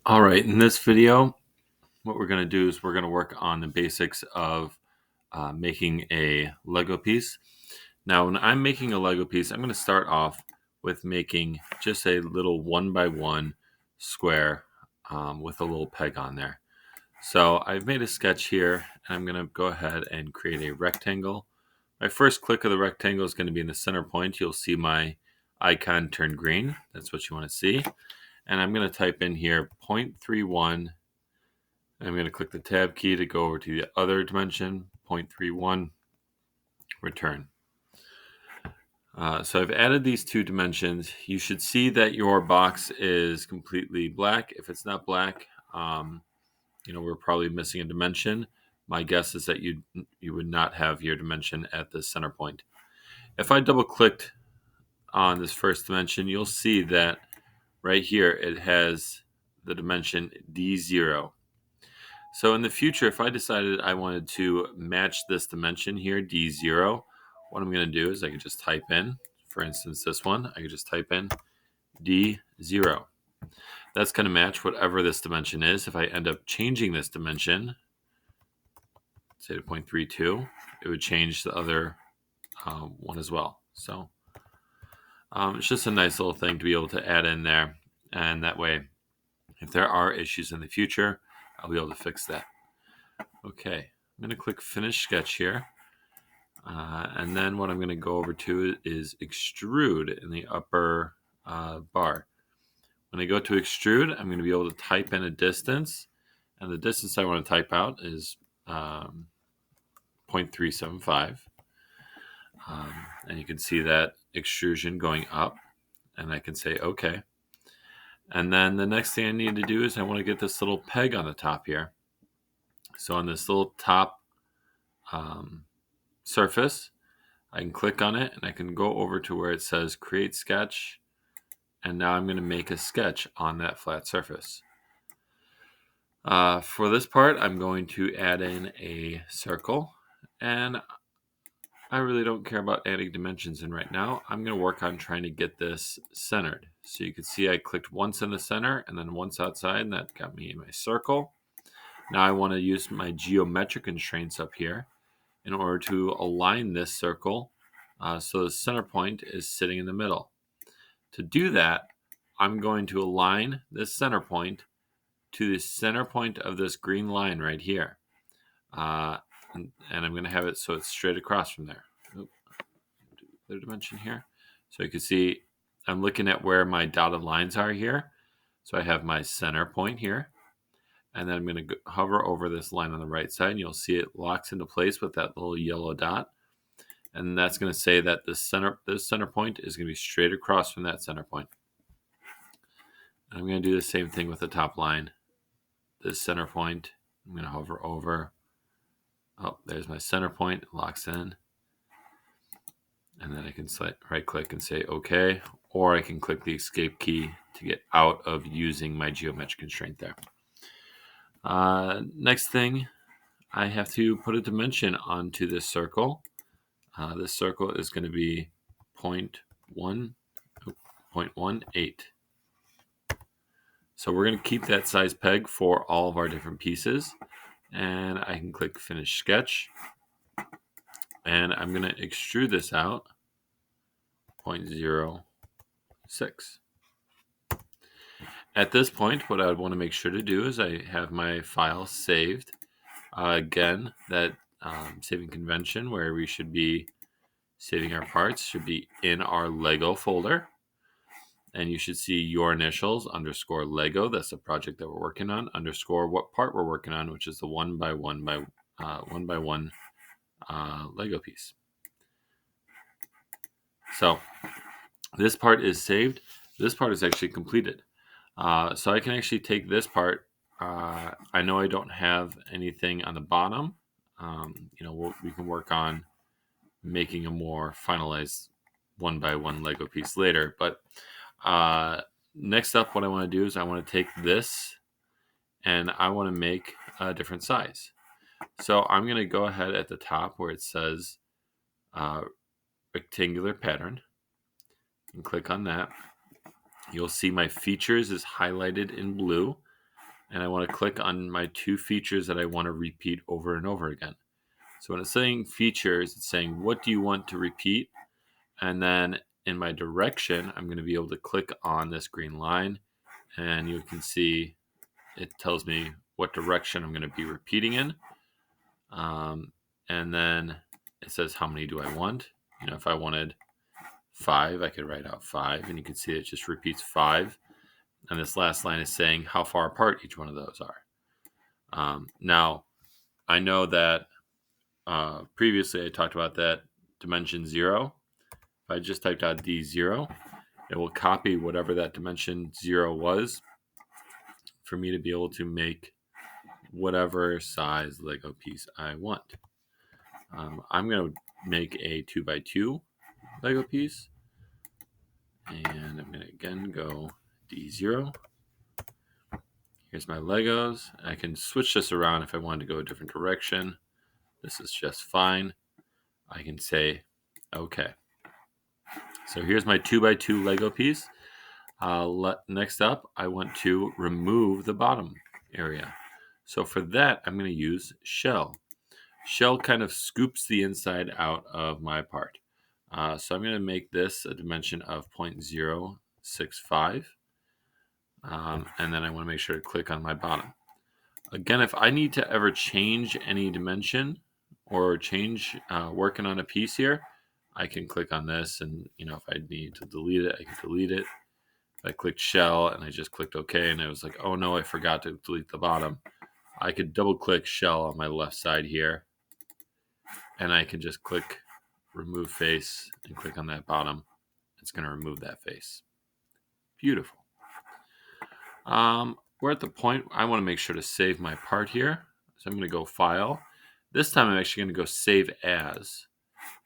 All right, in this video, what we're going to do is we're going to work on the basics of making a Lego piece. Now, when I'm making a Lego piece, I'm going to start off with making just a little 1x1 square with a little peg on there. So I've made a sketch here, and I'm going to go ahead and create a rectangle. My first click of the rectangle is going to be in the center point. You'll see my icon turn green. That's what you want to see. And I'm going to type in here 0.31. I'm going to click the tab key to go over to the other dimension, 0.31, return. So I've added these two dimensions. You should see that your box is completely black. If it's not black, we're probably missing a dimension. My guess is that you would not have your dimension at the center point. If I double clicked on this first dimension, you'll see that right here it has the dimension D0. So in the future, if I decided I wanted to match this dimension here, D0, what I'm going to do is I could just type in, for instance, this one, I could just type in D0. That's going to match whatever this dimension is. If I end up changing this dimension, say to 0.32, it would change the other one as well. So it's just a nice little thing to be able to add in there. And that way, if there are issues in the future, I'll be able to fix that. Okay, I'm going to click Finish Sketch here. And then what I'm going to go over to is Extrude in the upper bar. When I go to Extrude, I'm going to be able to type in a distance. And the distance I want to type out is 0.375. And you can see that extrusion going up. And I can say OK. And then the next thing I need to do is I want to get this little peg on the top here. So on this little top surface, I can click on it and I can go over to where it says Create Sketch. And now I'm going to make a sketch on that flat surface. For this part, I'm going to add in a circle. And I really don't care about adding dimensions in right now. I'm going to work on trying to get this centered. So you can see I clicked once in the center and then once outside, and that got me in my circle. Now I want to use my geometric constraints up here in order to align this circle so the center point is sitting in the middle. To do that, I'm going to align this center point to the center point of this green line right here. And I'm going to have it so it's straight across from there. Other dimension here. So you can see I'm looking at where my dotted lines are here. So I have my center point here. And then I'm going to hover over this line on the right side. And you'll see it locks into place with that little yellow dot. And that's going to say that this center point is going to be straight across from that center point. I'm going to do the same thing with the top line. This center point, I'm going to hover over. Oh, there's my center point. It locks in. And then I can right click and say OK. Or I can click the escape key to get out of using my geometric constraint there. Next thing, I have to put a dimension onto this circle. This circle is going to be 0.18. So we're going to keep that size peg for all of our different pieces. And I can click Finish Sketch. And I'm going to extrude this out 0.06. At this point, what I would want to make sure to do is I have my file saved. Again, that saving convention where we should be saving our parts should be in our Lego folder. And you should see your initials _ Lego. That's the project that we're working on. _ what part we're working on, which is the 1x1 Lego piece. So this part is saved. This part is actually completed. So I can actually take this part. I know I don't have anything on the bottom. We can work on making a more finalized 1x1 Lego piece later. But next up, what I want to do is I want to take this and I want to make a different size. So I'm going to go ahead at the top where it says rectangular pattern and click on that. You'll see my features is highlighted in blue. and I want to click on my two features that I want to repeat over and over again. So when it's saying features, it's saying what do you want to repeat? And then in my direction, I'm going to be able to click on this green line, and you can see it tells me what direction I'm going to be repeating in. And then it says how many do I want. If I wanted 5, I could write out 5, and you can see it just repeats 5. And this last line is saying how far apart each one of those are. Now, I know that previously I talked about that dimension 0. If I just typed out D0, it will copy whatever that dimension 0 was for me to be able to make whatever size Lego piece I want. I'm going to make a 2x2 Lego piece, and I'm going to again go D0. Here's my Legos. I can switch this around if I wanted to go a different direction. This is just fine. I can say okay. So here's my 2x2 Lego piece. Next up, I want to remove the bottom area. So for that, I'm going to use shell. Shell kind of scoops the inside out of my part. So I'm going to make this a dimension of 0.065. And then I want to make sure to click on my bottom. Again, if I need to ever change any dimension or change working on a piece here, I can click on this, and if I need to delete it, I can delete it. If I clicked shell and I just clicked OK, and I was like, oh no, I forgot to delete the bottom, I could double click shell on my left side here, and I can just click remove face and click on that bottom. It's going to remove that face. Beautiful. We're at the point I want to make sure to save my part here. So I'm going to go File. This time I'm actually going to go Save As.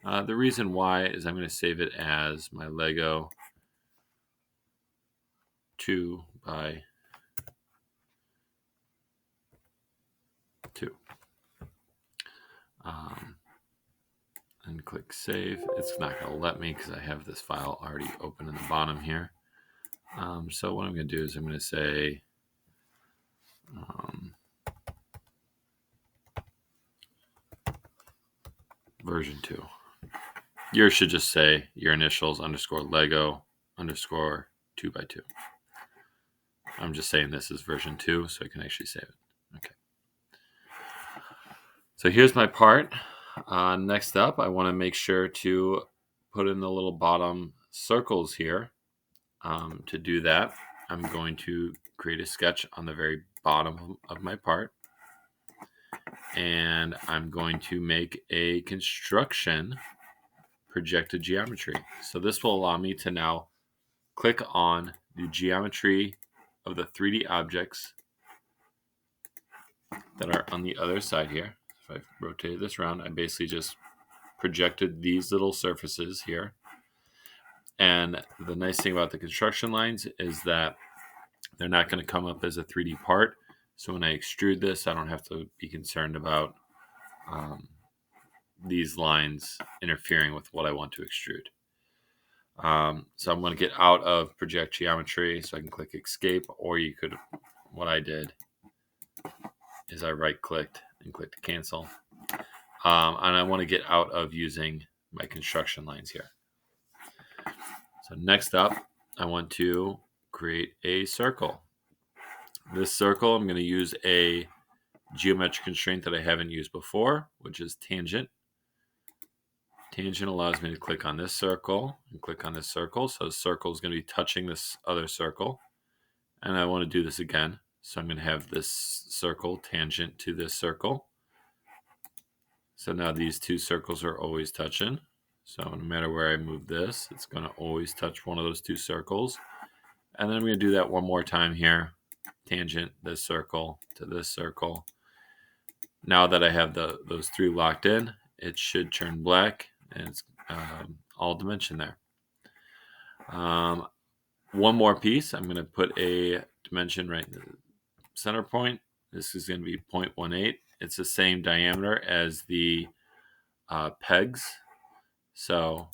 The reason why is I'm going to save it as my Lego 2x2. And click Save. It's not going to let me because I have this file already open in the bottom here. So what I'm going to do is I'm going to say version 2. Yours should just say your initials _ Lego _ 2x2. I'm just saying this is version 2 so I can actually save it. Okay. So here's my part. Next up, I want to make sure to put in the little bottom circles here. To do that, I'm going to create a sketch on the very bottom of my part. And I'm going to make a construction projected geometry. So this will allow me to now click on the geometry of the 3D objects that are on the other side here. If I rotate this around, I basically just projected these little surfaces here. And the nice thing about the construction lines is that they're not going to come up as a 3D part. So when I extrude this, I don't have to be concerned about these lines interfering with what I want to extrude. So I'm going to get out of project geometry, so I can click escape, or you could, what I did is I right clicked and clicked cancel. And I want to get out of using my construction lines here. So next up, I want to create a circle. This circle, I'm going to use a geometric constraint that I haven't used before, which is tangent. Tangent allows me to click on this circle and click on this circle. So the circle is going to be touching this other circle. And I want to do this again. So I'm going to have this circle tangent to this circle. So now these two circles are always touching. So no matter where I move this, it's going to always touch one of those two circles. And then I'm going to do that one more time here. Tangent this circle to this circle. Now that I have those three locked in, it should turn black, and it's all dimension there. One more piece. I'm going to put a dimension right in the center point. This is going to be 0.18. It's the same diameter as the pegs. So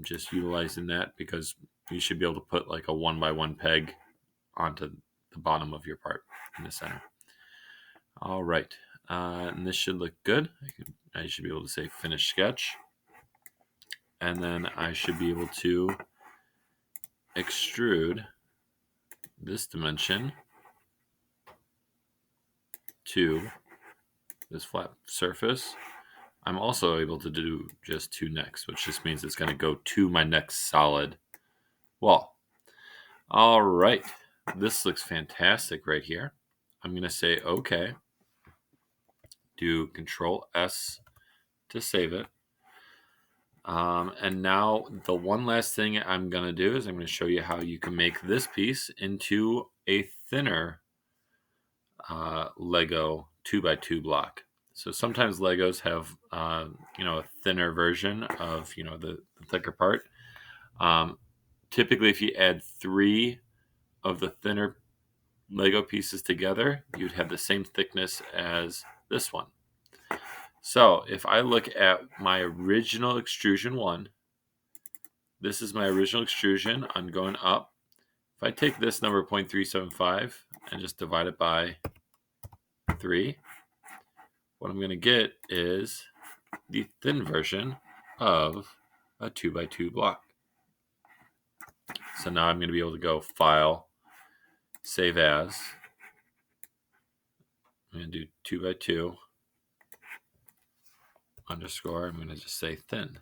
just utilizing that, because you should be able to put like a 1x1 peg onto the bottom of your part in the center. All right, and this should look good. I should be able to say finish sketch, and then I should be able to extrude this dimension to this flat surface. I'm also able to do just 2 necks, which just means it's going to go to my next solid wall. All right, this looks fantastic right here. I'm going to say OK, do Control S to save it. And now the one last thing I'm going to do is I'm going to show you how you can make this piece into a thinner Lego 2x2 block. So sometimes Legos have, a thinner version of, the thicker part. Typically, if you add 3 of the thinner Lego pieces together, you'd have the same thickness as this one. So if I look at my original extrusion 1, this is my original extrusion. I'm going up. If I take this number 0.375 and just divide it by 3, what I'm going to get is the thin version of a 2x2 block. So now I'm going to be able to go File, Save As. I'm going to do 2x2 underscore. I'm going to just say thin.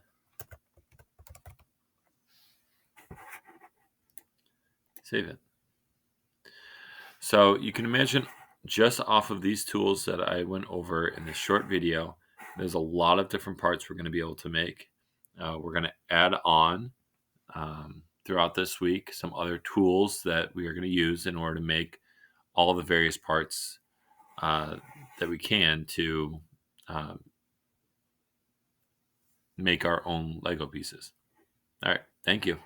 Save it. So you can imagine just off of these tools that I went over in this short video, there's a lot of different parts we're going to be able to make. We're going to add on throughout this week some other tools that we are going to use in order to make all the various parts that we can to make our own Lego pieces. All right, thank you.